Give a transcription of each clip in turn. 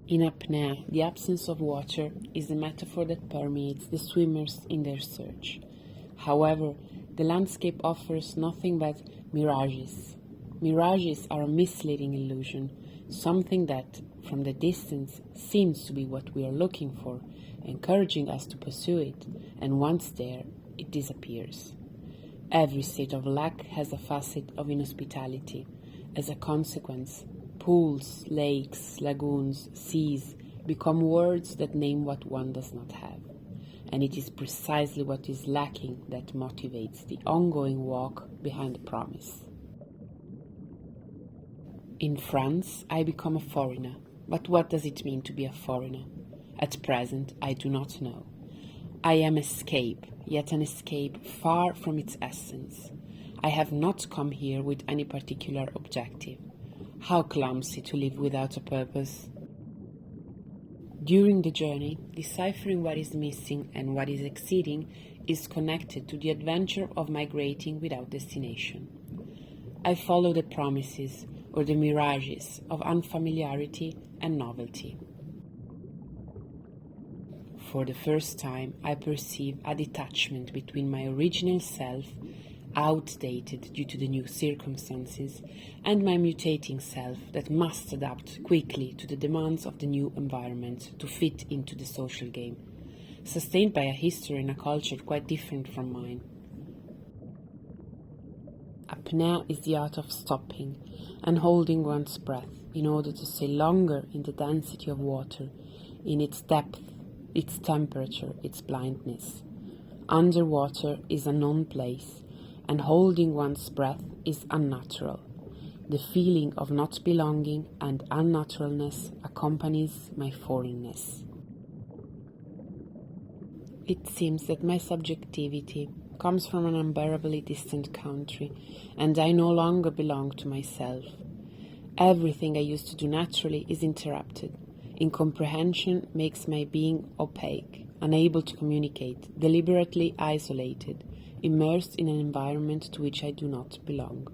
In apnea, the absence of water is the metaphor that permeates the swimmers in their search. However, the landscape offers nothing but mirages. Mirages are a misleading illusion, something that, from the distance, seems to be what we are looking for, encouraging us to pursue it, and once there, it disappears. Every state of lack has a facet of inhospitality. As a consequence, pools, lakes, lagoons, seas become words that name what one does not have. And it is precisely what is lacking that motivates the ongoing walk behind the promise. In France, I become a foreigner. But what does it mean to be a foreigner? At present, I do not know. I am escape, yet an escape far from its essence. I have not come here with any particular objective. How clumsy to live without a purpose. During the journey, deciphering what is missing and what is exceeding is connected to the adventure of migrating without destination. I follow the promises or the mirages of unfamiliarity and novelty. For the first time, I perceive a detachment between my original self, outdated due to the new circumstances, and my mutating self that must adapt quickly to the demands of the new environment to fit into the social game, sustained by a history and a culture quite different from mine. Apnea is the art of stopping and holding one's breath in order to stay longer in the density of water, in its depth, its temperature, its blindness. Underwater is a known place, and holding one's breath is unnatural. The feeling of not belonging and unnaturalness accompanies my foreignness. It seems that my subjectivity comes from an unbearably distant country, and I no longer belong to myself. Everything I used to do naturally is interrupted. Incomprehension makes my being opaque, unable to communicate, deliberately isolated, immersed in an environment to which I do not belong.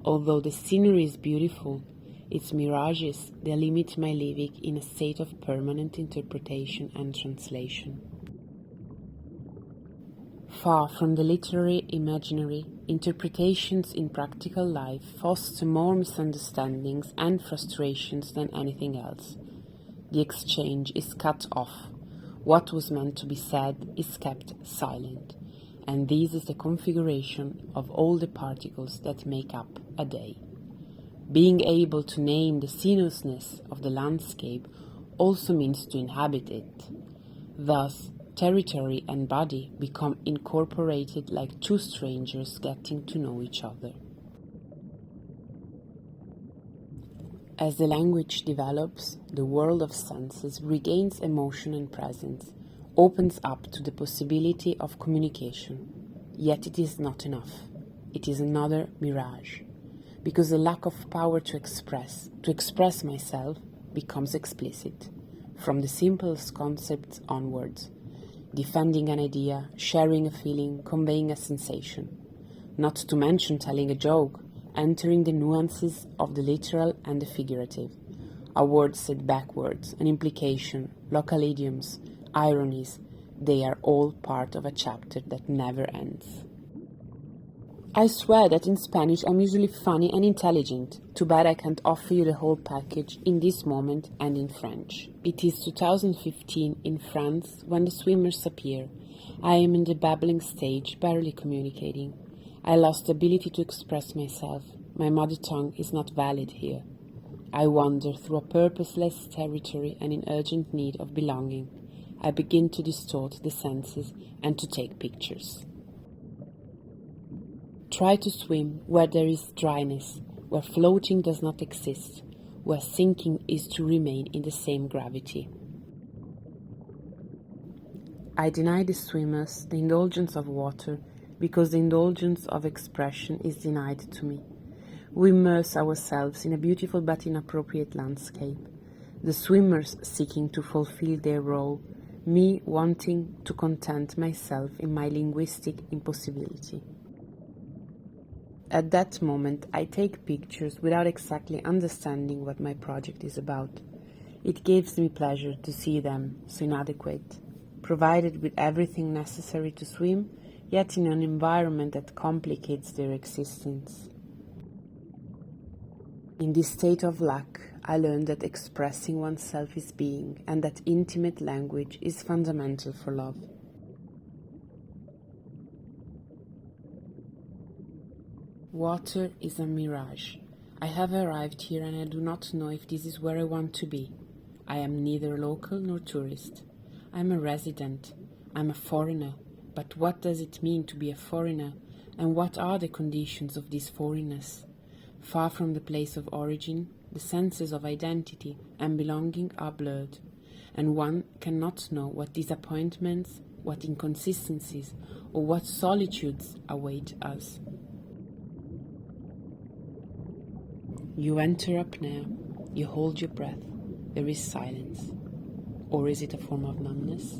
Although the scenery is beautiful, its mirages delimit my living in a state of permanent interpretation and translation. Far from the literary imaginary, interpretations in practical life foster more misunderstandings and frustrations than anything else. The exchange is cut off. What was meant to be said is kept silent. And this is the configuration of all the particles that make up a day. Being able to name the sinuousness of the landscape also means to inhabit it. Thus, territory and body become incorporated like two strangers getting to know each other. As the language develops, the world of senses regains emotion and presence, opens up to the possibility of communication. Yet it is not enough. It is another mirage, because the lack of power to express myself, becomes explicit, from the simplest concepts onwards. Defending an idea, sharing a feeling, conveying a sensation. Not to mention telling a joke, entering the nuances of the literal and the figurative. A word said backwards, an implication, local idioms, ironies, they are all part of a chapter that never ends. I swear that in Spanish I'm usually funny and intelligent. Too bad I can't offer you the whole package in this moment and in French. It is 2015 in France when the swimmers appear. I am in the babbling stage, barely communicating. I lost the ability to express myself. My mother tongue is not valid here. I wander through a purposeless territory and in urgent need of belonging. I begin to distort the senses and to take pictures. Try to swim where there is dryness, where floating does not exist, where sinking is to remain in the same gravity. I deny the swimmers the indulgence of water because the indulgence of expression is denied to me. We immerse ourselves in a beautiful but inappropriate landscape, the swimmers seeking to fulfill their role, me wanting to content myself in my linguistic impossibility. At that moment, I take pictures without exactly understanding what my project is about. It gives me pleasure to see them so inadequate, provided with everything necessary to swim, yet in an environment that complicates their existence. In this state of lack, I learned that expressing oneself is being, and that intimate language is fundamental for love. Water is a mirage. I have arrived here and I do not know if this is where I want to be. I am neither local nor tourist. I am a resident. I am a foreigner. But what does it mean to be a foreigner? And what are the conditions of this foreignness? Far from the place of origin, the senses of identity and belonging are blurred, and one cannot know what disappointments, what inconsistencies, or what solitudes await us. You enter APNEA, you hold your breath, there is silence. Or is it a form of numbness?